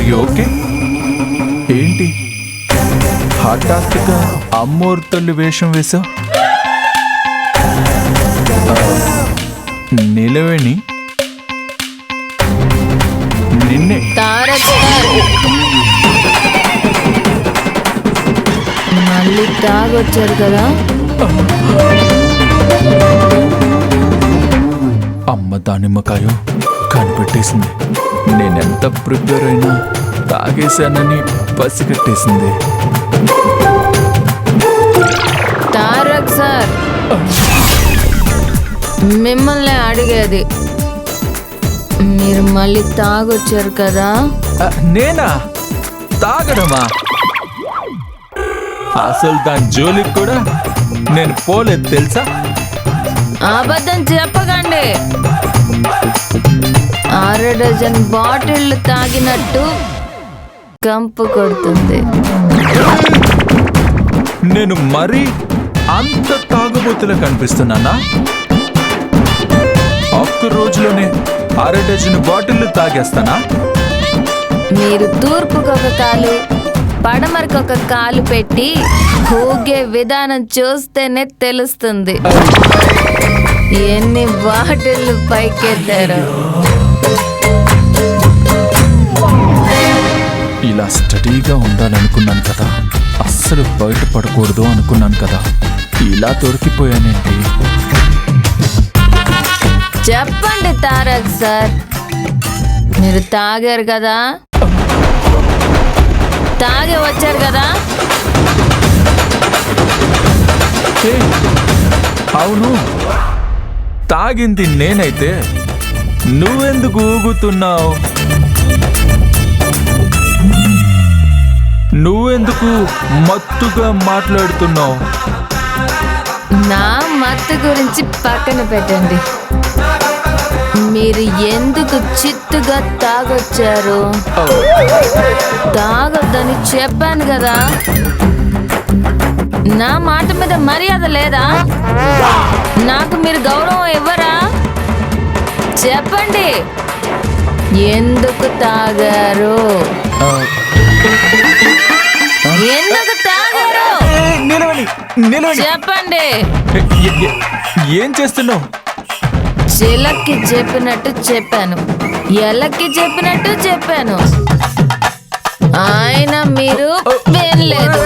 You okay? ఏంటి హఠాత్తుగా అమ్మోర్తల్లి వేషం వేశావు? నిలవేణి నిన్నే. తారక్ సార్ మళ్ళీ తాగొచ్చారు కదా. అమ్మ దానిమ్మకాయో కనిపెట్టేసింది. నేనెంత ప్రిపేర్ అయినా తాగేశానని పసిగట్టేసింది. తారక్ సార్ మిమ్మల్ని అడిగేది, మీరు మళ్ళీ తాగొచ్చారు కదా. నేనా తాగడమా? అసలు దాని జోలికి కూడా నేను పోలేదు తెలుసా. అబద్ధం చెప్పకండి. 6 డజన్ బాటిళ్లు తాగినట్టు కంపు కొడుతుంది. నేను మరీ అంత తాగుబోతులా కనిపిస్తున్నానా? ఒక్క రోజులోనే 6 డజన్ బాటిళ్లు తాగేస్తానా? మీరు తూర్పుకొక కాలు పడమరకొక కాలు పెట్టి ఊగే విధానం చూస్తేనే తెలుస్తుంది ఎన్ని బాటిళ్లు పైకెత్తారో. ఇలా స్టడీగా ఉండాలనుకున్నాను కదా, అస్సలు బయటపడకూడదు అనుకున్నాను కదా, ఇలా దొరికిపోయానేంటి? చెప్పండి తారక్ సార్, మీరు తాగారు కదా, తాగి వచ్చారు కదా. అవును, తాగింది నేనైతే నువ్వెందుకు ఊగుతున్నావు? నువ్వెందుకు మత్తుగా మాట్లాడుతున్నావు? నా మత్తు గురించి పక్కన పెట్టండి. మీరు ఎందుకు చిత్తుగా తాగొచ్చారు? తాగొద్దని చెప్పాను కదా. నా మాట మీద మర్యాద లేదా? నాకు మీరు గౌరవం ఇవ్వరా? చెప్పండి, ఎందుకు తాగారు? ఎందుకు తాగారు? చెప్పండి. ఏం చేస్తున్నావు? చిలక్కి చెప్పినట్టు చెప్పాను, ఎలక్కి చెప్పినట్టు చెప్పాను, ఆయన మీరు వినలేదు.